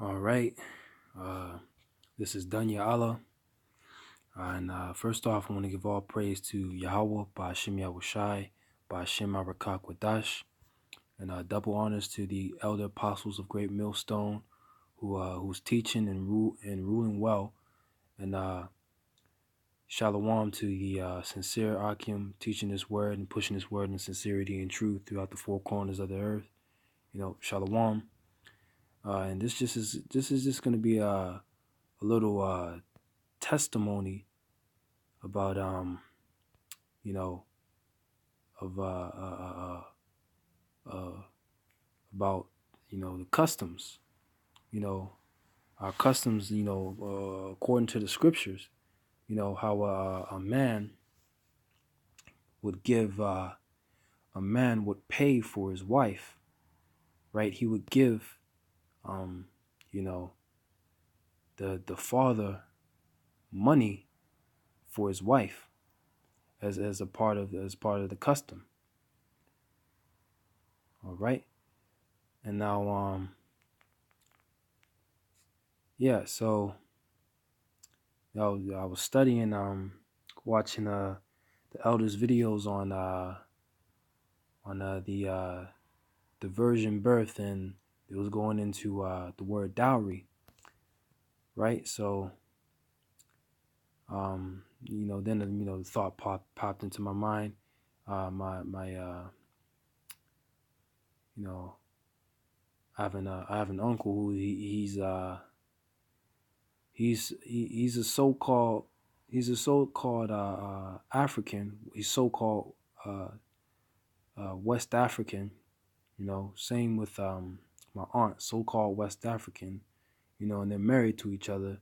All right. This is done, Allah. And first off, I want to give all praise to Yahawah, by Hashem YAHAWASHI, by Hashem Arakak Wadash, and double honors to the elder apostles of Great Millstone, who's teaching and ruling well, and shalom to the sincere Akim, teaching this word and pushing this word in sincerity and truth throughout the four corners of the earth. Shalom. And this is just going to be a little testimony about you know of about the customs, our customs, according to the scriptures, how a man would give a man would pay for his wife, right? He would give you know the father money for his wife as a part of the custom. All right. And now yeah, so I was studying, watching the elders' videos on the virgin birth, and it was going into the word dowry, right? So then the thought popped into my mind. I have an uncle who he's a so-called African. He's so-called West African. Same with my aunt, so-called West African. And they're married to each other.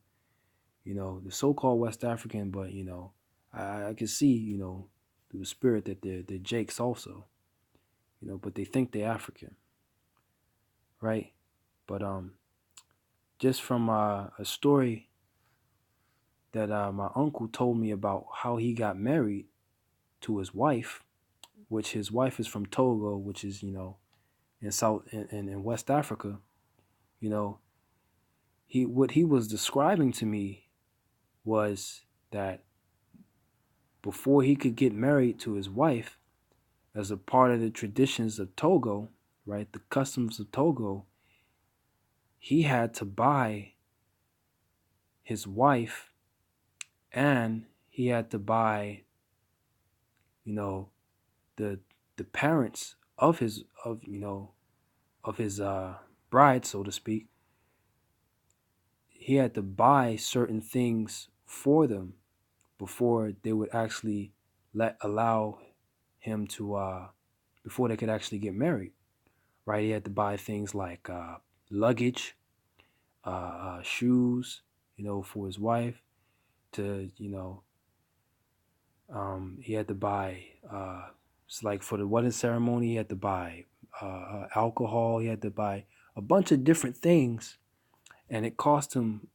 The so-called West African, but I can see through the spirit that they're Jakes also. But they think they're African, right? But just from a story that my uncle told me about how he got married to his wife, which his wife is from Togo, which is in West Africa. What he was describing to me was that before he could get married to his wife, as a part of the traditions of Togo, right, the customs of Togo, he had to buy his wife, and he had to buy the parents of his bride, so to speak. He had to buy certain things for them before they would actually allow him to before they could actually get married, right? He had to buy things like luggage, shoes, for his wife. He had to buy it's like for the wedding ceremony, he had to buy alcohol. He had to buy a bunch of different things, and it cost him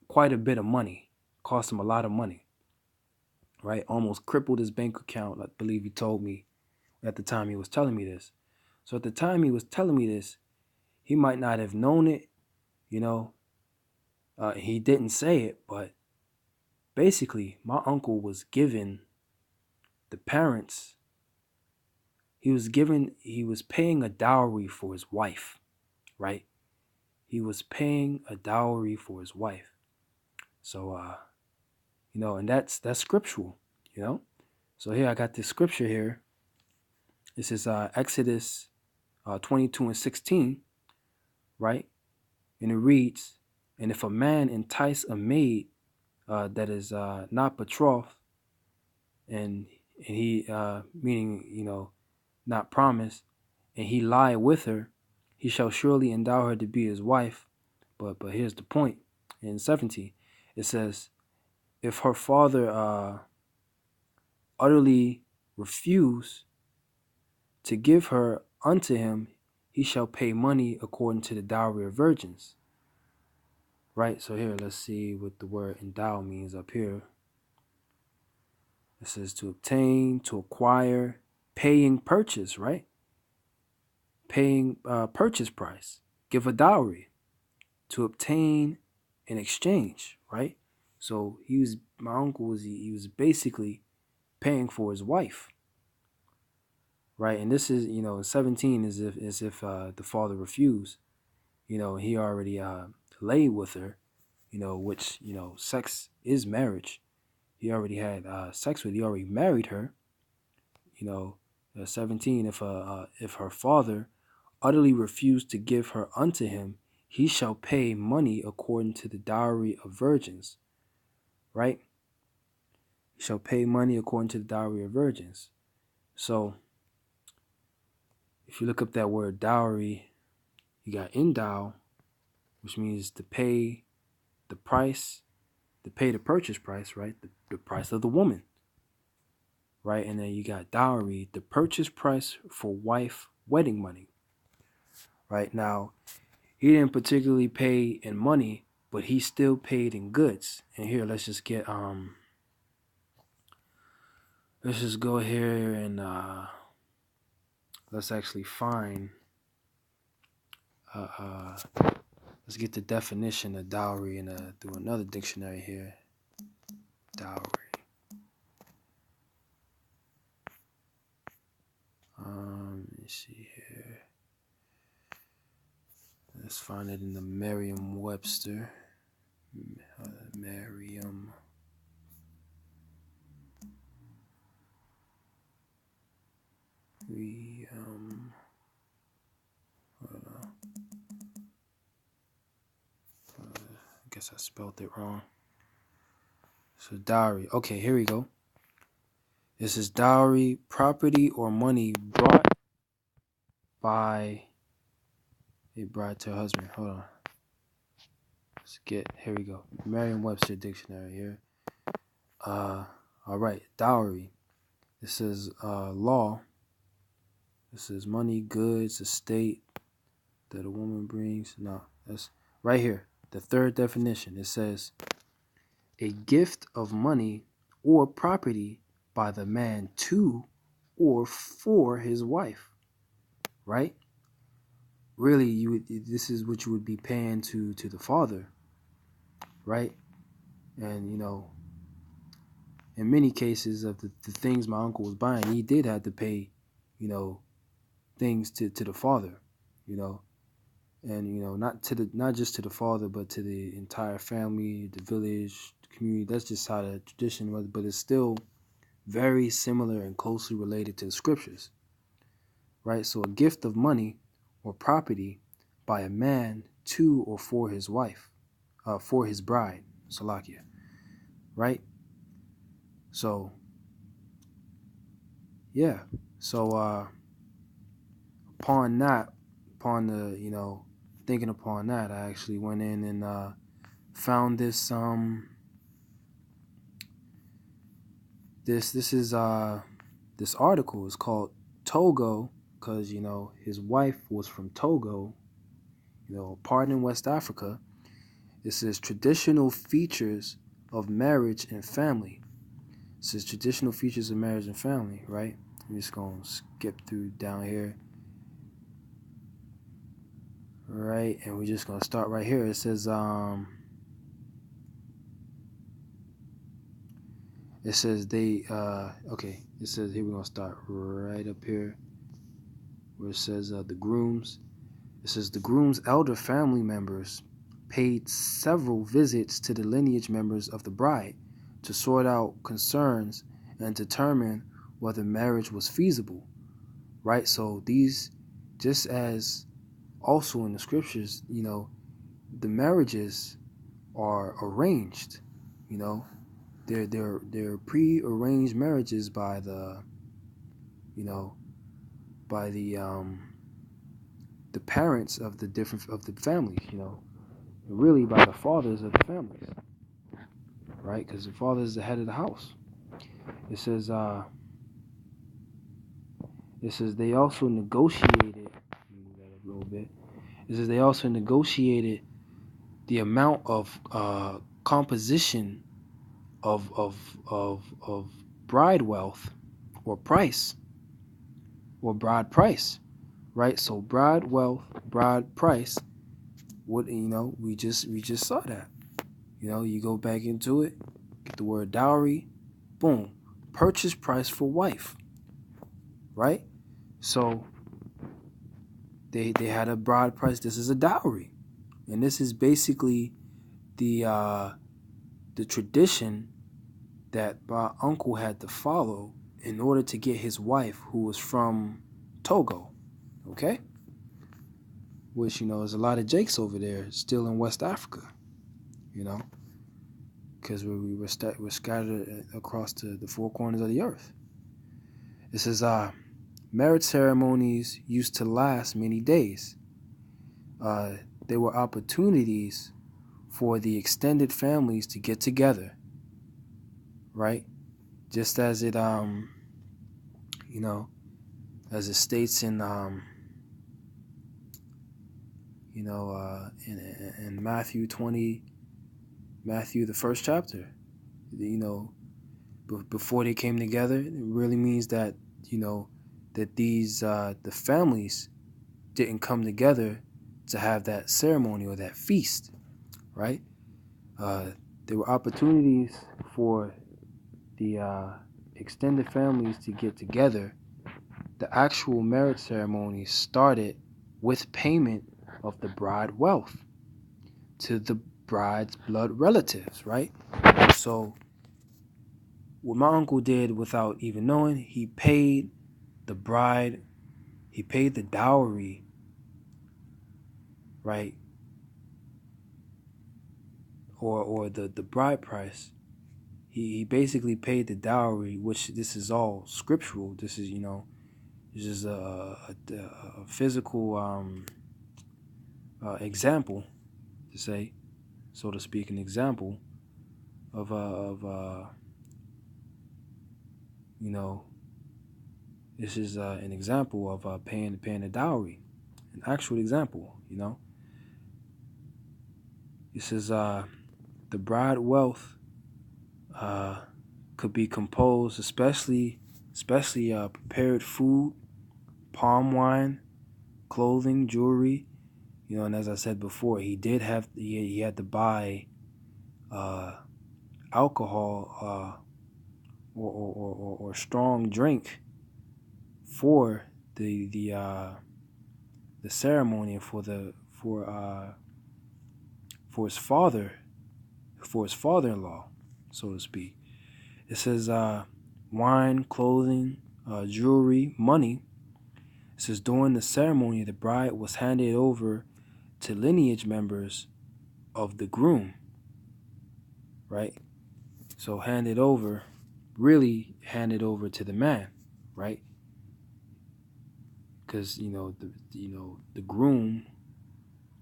quite a bit of money. Cost him a lot of money, right? Almost crippled his bank account, I believe he told me at the time he was telling me this. So at the time he was telling me this, he might not have known it, he didn't say it, but basically my uncle was giving the parents, he was paying a dowry for his wife, right? He was paying a dowry for his wife. So and that's scriptural, So here I got this scripture here. This is Exodus 22:16, right? And it reads, "And if a man entice a maid that is not betrothed, and he meaning not promised, and he lie with her, he shall surely endow her to be his wife." But here's the point. In 17, it says, if her father utterly refuse to give her unto him, he shall pay money according to the dowry of virgins. Right? So here, let's see what the word endow means up here. It says to obtain, to acquire, paying purchase, right? Paying purchase price. Give a dowry. to obtain an exchange, right? So my uncle was basically paying for his wife, right? And this is, 17 is if the father refused, he already lay with her, which, sex is marriage. He already had sex with, he already married her, 17, if her father utterly refused to give her unto him, he shall pay money according to the dowry of virgins, right? He shall pay money according to the dowry of virgins. So if you look up that word dowry, you got endow, which means to pay the price, to pay the purchase price, right? The price of the woman, right? And then you got dowry, the purchase price for wife wedding money, right? Now, he didn't particularly pay in money, but he still paid in goods. And here, let's just go here and let's actually find, let's get the definition of dowry and through another dictionary here. Dowry. Let me see here. Let's find it in the Merriam-Webster. Merriam. Hold on. I guess I spelled it wrong. So dowry. Okay, here we go. This is dowry, property or money brought by a bride to her husband. Hold on. Here we go. Merriam-Webster dictionary here. All right, dowry. This is law. This is money, goods, estate that a woman brings. No, that's right here. The third definition. It says a gift of money or property by the man to or for his wife, right? Really, this is what you would be paying to the father, right? And in many cases of the things my uncle was buying, he did have to pay, things to the father, and not just to the father, but to the entire family, the village, the community. That's just how the tradition was, but it's still very similar and closely related to the scriptures, right? So a gift of money or property by a man to or for his wife, for his bride, Salakia, right? So yeah, so upon thinking upon that, I actually went in and found this this article is called Togo, because his wife was from Togo, part in West Africa. It says traditional features of marriage and family. It says traditional features of marriage and family, right? I'm just gonna skip through down here. Right, and we're just gonna start right here. It says it says here we're gonna start right up here where it says the grooms. It says the groom's elder family members paid several visits to the lineage members of the bride to sort out concerns and determine whether marriage was feasible, right? So these, just as also in the scriptures, the marriages are arranged, they're pre-arranged marriages by the parents of the families, really by the fathers of the families, right? Because the father is the head of the house. It says they also negotiated. Move that a little bit. It says they also negotiated the amount of composition of bride wealth or price or bride price, right? So bride wealth, bride price what, we just saw that. You go back into it, get the word dowry, boom, purchase price for wife, right? So they had a bride price. This is a dowry, and this is basically the tradition that my uncle had to follow in order to get his wife, who was from Togo, okay? Which, there's a lot of Jakes over there still in West Africa, because we're scattered across the four corners of the earth. It says, marriage ceremonies used to last many days. There were opportunities for the extended families to get together, right? Just as it, as it states in, in Matthew 20, Matthew, the first chapter, before they came together, it really means that, that these, the families didn't come together to have that ceremony or that feast, right? There were opportunities for the extended families to get together. The actual marriage ceremony started with payment of the bride wealth to the bride's blood relatives, right? So what my uncle did without even knowing, he paid the bride, he paid the dowry, right? Or the bride price. He basically paid the dowry, which this is all scriptural. This is, this is a physical example, to say, so to speak, an example of this is an example of paying a dowry, an actual example. This is the bride wealth could be composed, especially prepared food, palm wine, clothing, jewelry. And as I said before, he had to buy alcohol or strong drink for the ceremony, for his father-in-law, so to speak. It says wine, clothing, jewelry, money. It says during the ceremony, the bride was handed over to lineage members of the groom, right? So really handed over to the man, right? Because the groom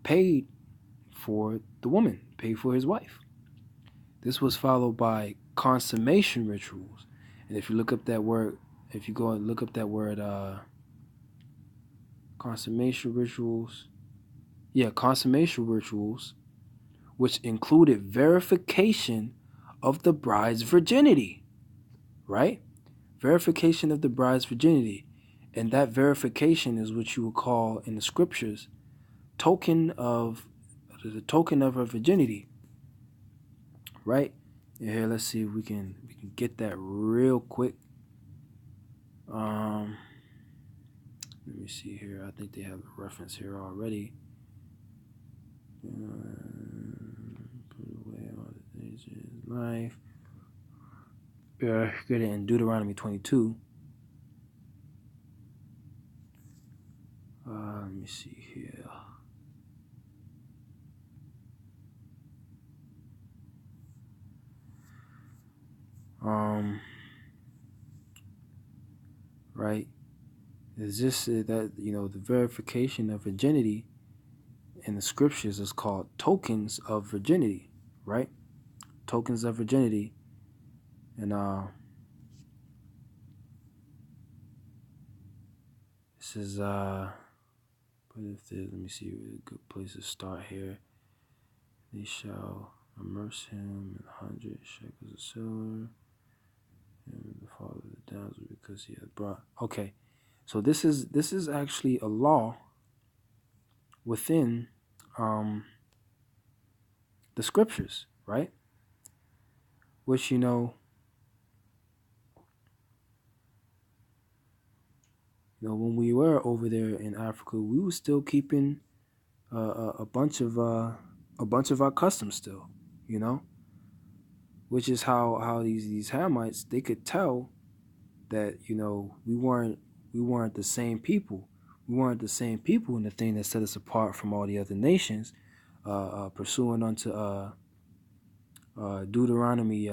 paid for the woman, paid for his wife. This was followed by consummation rituals, and if you look up that word, consummation rituals, which included verification of the bride's virginity, right? Verification of the bride's virginity. And that verification is what you would call in the scriptures the token of her virginity, right? And here, let's see if we can get that real quick. Let me see here. I think they have a reference here already. Put away all the things in his life. Get it in Deuteronomy 22. Let me see here. Right. Is this that the verification of virginity in the scriptures is called tokens of virginity, right? Tokens of virginity, and this is but if let me see a good place to start here. They shall immerse him in 100 shekels of silver, and the father of the damsel, because he had brought. Okay, so this is actually a law within the scriptures, right? Which, when we were over there in Africa, we were still keeping a bunch of our customs still, which is how these Hamites, they could tell that we weren't the same people. We weren't the same people, and the thing that set us apart from all the other nations, pursuing unto Deuteronomy